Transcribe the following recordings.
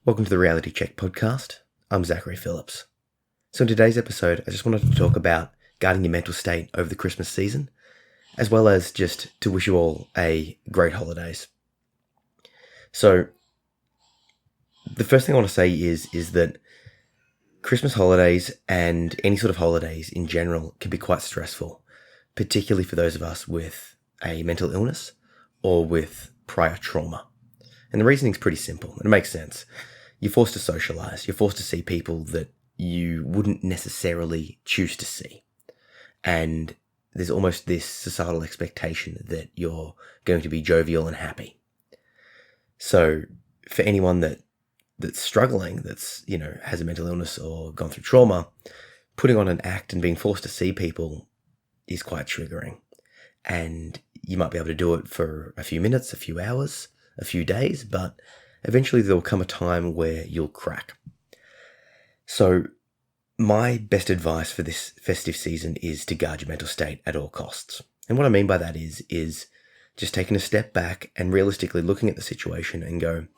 Welcome to the Reality Check podcast. I'm Zachary Phillips. So in today's episode, I just wanted to talk about guarding your mental state over the Christmas season, as well as just to wish you all a great holidays. So the first thing I want to say is that Christmas holidays and any sort of holidays in general can be quite stressful, particularly for those of us with a mental illness or with prior trauma. And the reasoning is pretty simple. It makes sense. You're forced to socialize. You're forced to see people that you wouldn't necessarily choose to see. And there's almost this societal expectation that you're going to be jovial and happy. So for anyone that's struggling, that's, has a mental illness or gone through trauma, putting on an act and being forced to see people is quite triggering. And you might be able to do it for a few minutes, a few hours, a few days, but eventually there will come a time where you'll crack. So my best advice for this festive season is to guard your mental state at all costs. And what I mean by that is just taking a step back and realistically looking at the situation and go,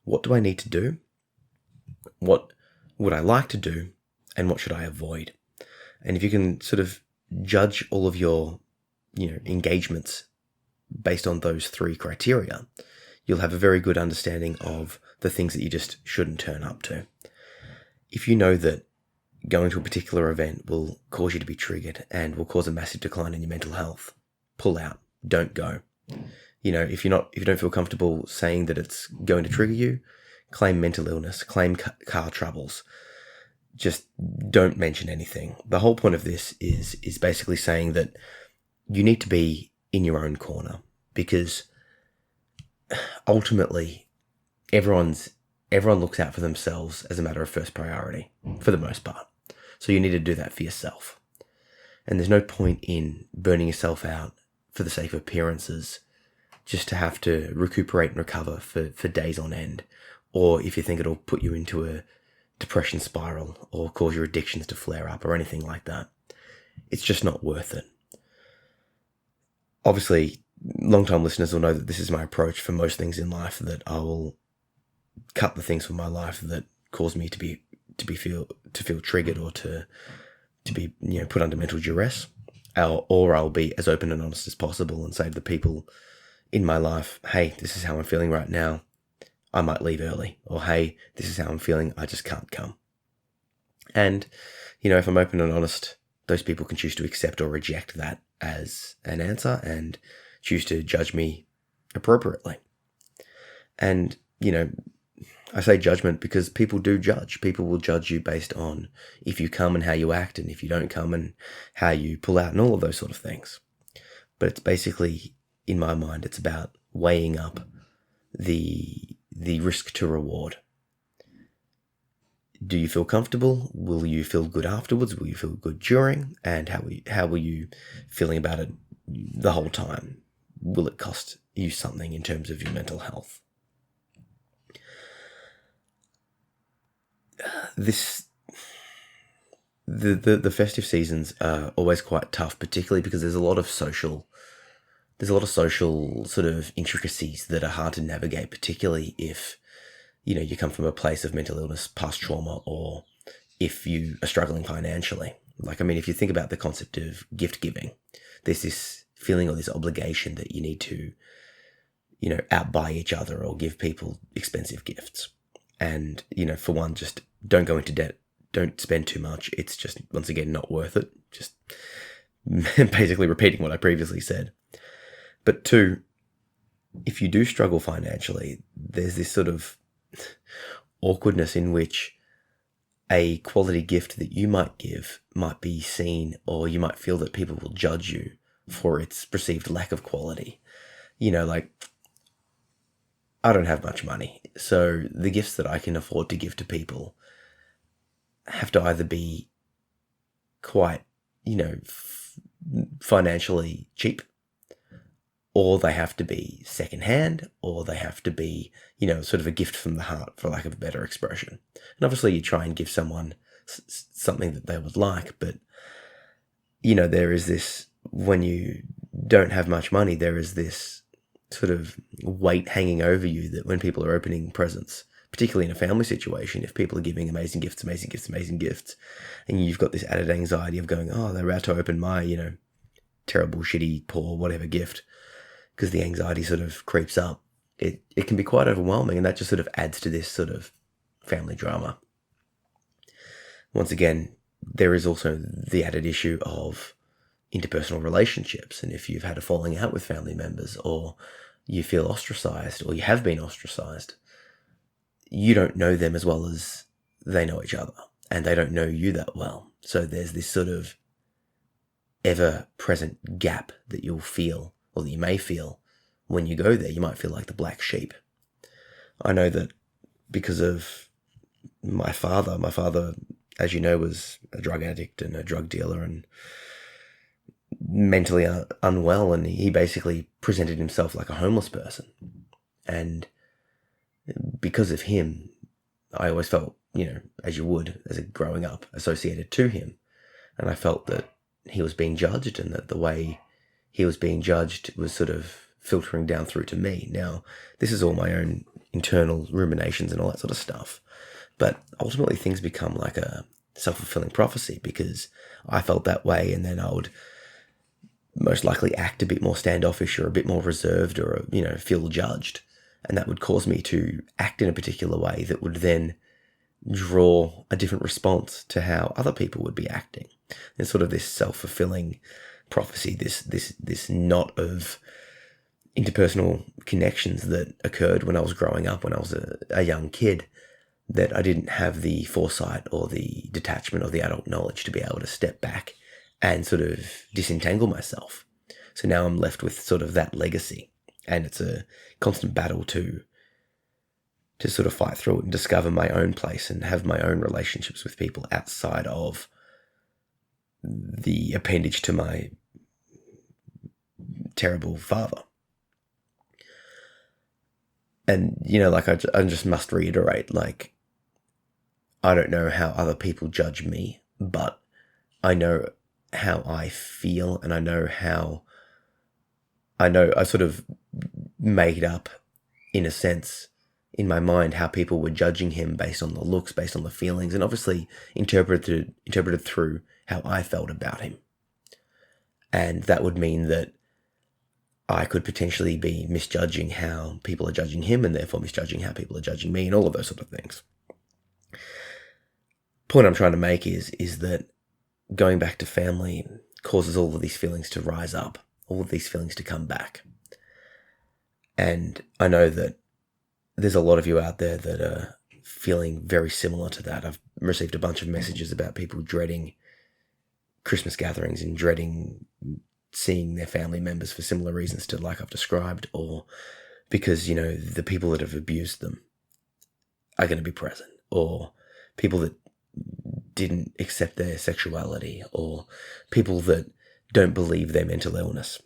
what do I need to do? What would I like to do? And what should I avoid? And if you can sort of judge all of your, engagements based on those three criteria, you'll have a very good understanding of the things that you just shouldn't turn up to. If you know that going to a particular event will cause you to be triggered and will cause a massive decline in your mental health, pull out. Don't go. If you don't feel comfortable saying that it's going to trigger you, claim mental illness, claim car troubles. Just don't mention anything. The whole point of this is basically saying that you need to be in your own corner, because ultimately everyone looks out for themselves as a matter of first priority for the most part. So you need to do that for yourself. And there's no point in burning yourself out for the sake of appearances, just to have to recuperate and recover for days on end. Or if you think it'll put you into a depression spiral or cause your addictions to flare up or anything like that. It's just not worth it. Obviously, long-time listeners will know that this is my approach for most things in life, that I will cut the things from my life that cause me to feel triggered or to be put under mental duress, or I'll be as open and honest as possible and say to the people in my life, hey, this is how I'm feeling right now. I might leave early, or hey, this is how I'm feeling. I just can't come. And if I'm open and honest, those people can choose to accept or reject that as an answer and choose to judge me appropriately. And, I say judgment because people do judge. People will judge you based on if you come and how you act, and if you don't come and how you pull out, and all of those sort of things. But it's basically, in my mind, it's about weighing up the risk to reward. Do you feel comfortable? Will you feel good afterwards? Will you feel good during? And how were you feeling about it the whole time? Will it cost you something in terms of your mental health? The festive seasons are always quite tough, particularly because there's a lot of social sort of intricacies that are hard to navigate, particularly if you come from a place of mental illness, past trauma, or if you are struggling financially. If you think about the concept of gift giving, there's this feeling or this obligation that you need to, outbuy each other or give people expensive gifts. And, for one, just don't go into debt. Don't spend too much. It's just, once again, not worth it. Just basically repeating what I previously said. But two, if you do struggle financially, there's this sort of awkwardness in which a quality gift that you might give might be seen, or you might feel that people will judge you for its perceived lack of quality. I don't have much money, so the gifts that I can afford to give to people have to either be quite, financially cheap, or they have to be secondhand, or they have to be, sort of a gift from the heart, for lack of a better expression. And obviously you try and give someone something that they would like, but, there is this, when you don't have much money, there is this sort of weight hanging over you that when people are opening presents, particularly in a family situation, if people are giving amazing gifts, and you've got this added anxiety of going, oh, they're about to open my, terrible, shitty, poor, whatever gift, because the anxiety sort of creeps up. It can be quite overwhelming, and that just sort of adds to this sort of family drama. Once again, there is also the added issue of interpersonal relationships, and if you've had a falling out with family members, or you feel ostracized, or you have been ostracized, you don't know them as well as they know each other, and they don't know you that well. So there's this sort of ever-present gap that you'll feel, or that you may feel, when you go there. You might feel like the black sheep. I know that because of my father, as you know, was a drug addict and a drug dealer and mentally unwell, and he basically presented himself like a homeless person. And because of him, I always felt, as you would as a growing up, associated to him. And I felt that he was being judged, and that the way he was being judged was sort of filtering down through to me. Now, this is all my own internal ruminations and all that sort of stuff. But ultimately things become like a self-fulfilling prophecy, because I felt that way, and then I would most likely act a bit more standoffish or a bit more reserved, or, feel judged. And that would cause me to act in a particular way that would then draw a different response to how other people would be acting. There's sort of this self-fulfilling prophecy, this knot of interpersonal connections that occurred when I was growing up, when I was a young kid, that I didn't have the foresight or the detachment or the adult knowledge to be able to step back and sort of disentangle myself. So now I'm left with sort of that legacy, and it's a constant battle to sort of fight through it and discover my own place and have my own relationships with people outside of the appendage to my terrible father. And, I just must reiterate, I don't know how other people judge me, but I know how I feel, and I sort of made up, in a sense, in my mind, how people were judging him based on the looks, based on the feelings, and obviously interpreted through how I felt about him. And that would mean that I could potentially be misjudging how people are judging him, and therefore misjudging how people are judging me, and all of those sort of things. Point I'm trying to make is that going back to family causes all of these feelings to rise up, all of these feelings to come back. And I know that there's a lot of you out there that are feeling very similar to that. I've received a bunch of messages about people dreading Christmas gatherings and dreading seeing their family members for similar reasons to like I've described, or because, the people that have abused them are going to be present, or people that didn't accept their sexuality, or people that don't believe their mental illness.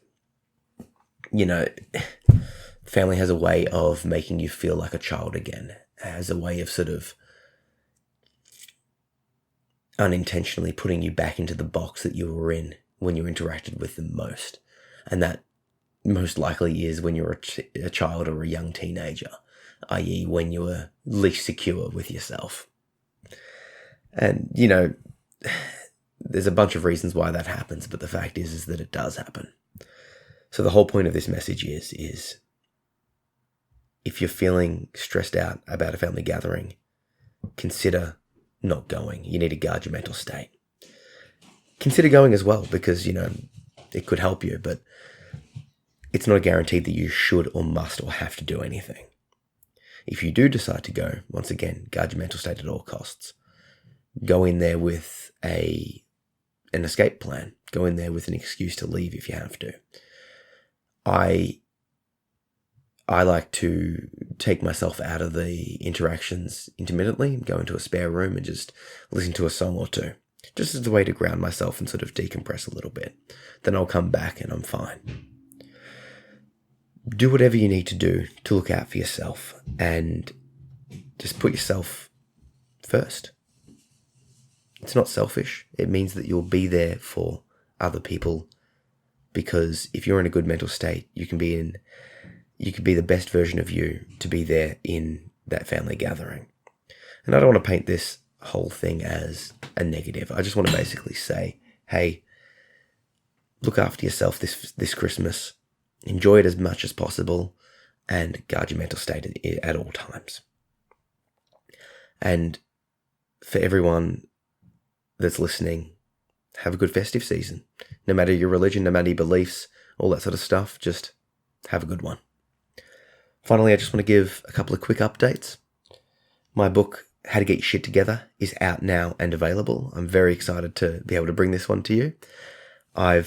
Family has a way of making you feel like a child again, has a way of sort of unintentionally putting you back into the box that you were in when you interacted with them most. And that most likely is when you're a child or a young teenager, i.e. when you were least secure with yourself. And, there's a bunch of reasons why that happens, but the fact is that it does happen. So the whole point of this message is if you're feeling stressed out about a family gathering, consider not going. You need to guard your mental state. Consider going as well, because, it could help you, but it's not guaranteed that you should or must or have to do anything. If you do decide to go, once again, guard your mental state at all costs. Go in there with an escape plan. Go in there with an excuse to leave if you have to. I like to take myself out of the interactions intermittently, go into a spare room and just listen to a song or two, just as a way to ground myself and sort of decompress a little bit. Then I'll come back and I'm fine. Do whatever you need to do to look out for yourself, and just put yourself first. It's not selfish. It means that you'll be there for other people, because if you're in a good mental state, you can be the best version of you to be there in that family gathering. And I don't want to paint this whole thing as a negative. I just want to basically say, hey, look after yourself this Christmas. Enjoy it as much as possible and guard your mental state at all times. And for everyone that's listening, have a good festive season. No matter your religion, no matter your beliefs, all that sort of stuff, just have a good one. Finally, I just want to give a couple of quick updates. My book, How to Get Your Shit Together, is out now and available. I'm very excited to be able to bring this one to you. I'm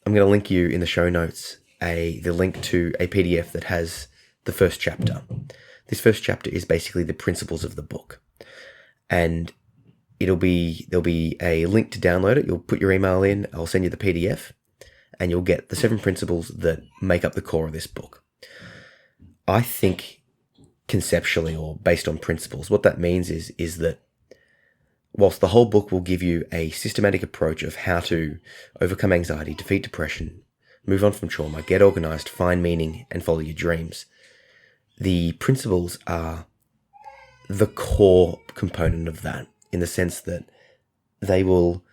going to link you in the show notes the link to a PDF that has the first chapter. This first chapter is basically the principles of the book. And there'll be a link to download it. You'll put your email in, I'll send you the PDF, and you'll get the 7 principles that make up the core of this book. I think conceptually, or based on principles, what that means is that whilst the whole book will give you a systematic approach of how to overcome anxiety, defeat depression, move on from trauma, get organized, find meaning, and follow your dreams, the principles are the core component of that, in the sense that they will,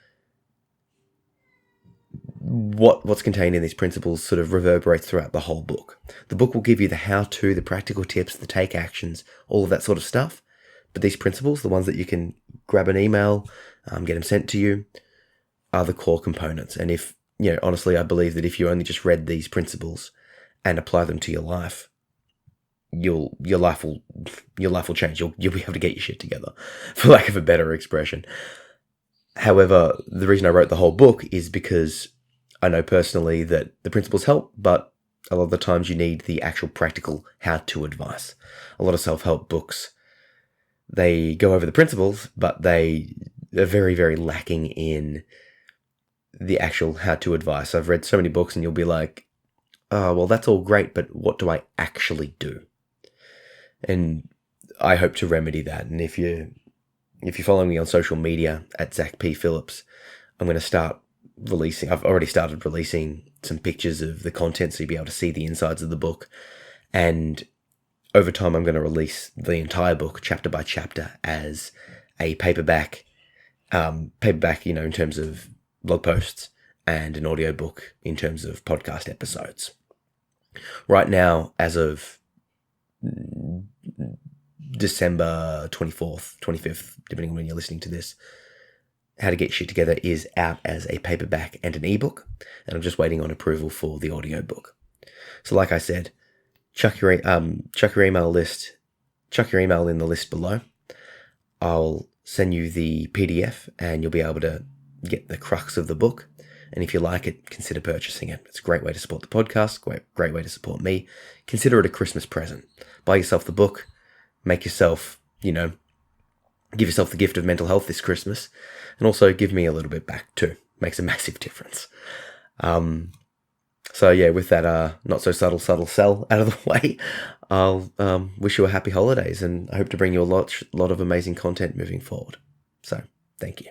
what's contained in these principles sort of reverberates throughout the whole book. The book will give you the how-to, the practical tips, the take actions, all of that sort of stuff. But these principles, the ones that you can grab an email, get them sent to you, are the core components. And if, honestly, I believe that if you only just read these principles and apply them to your life, your life will change. You'll be able to get your shit together, for lack of a better expression. However, the reason I wrote the whole book is because I know personally that the principles help, but a lot of the times you need the actual practical how-to advice. A lot of self-help books, they go over the principles, but they are very, very lacking in the actual how-to advice. I've read so many books and you'll be like, oh, well, that's all great, but what do I actually do? And I hope to remedy that. And if you're following me on social media at Zach P. Phillips, I've already started releasing some pictures of the content so you'll be able to see the insides of the book. And over time, I'm going to release the entire book chapter by chapter as a paperback, in terms of blog posts, and an audiobook in terms of podcast episodes. Right now, as of December 24th, 25th, depending on when you're listening to this, How to Get Shit Together is out as a paperback and an ebook, and I'm just waiting on approval for the audiobook. So like I said, chuck your email in the list below. I'll send you the PDF and you'll be able to get the crux of the book. And if you like it, consider purchasing it. It's a great way to support the podcast, great way to support me. Consider it a Christmas present. Buy yourself the book, make yourself, give yourself the gift of mental health this Christmas, and also give me a little bit back too. Makes a massive difference. So yeah, with that not so subtle sell out of the way, I'll wish you a happy holidays, and I hope to bring you a lot of amazing content moving forward. So thank you.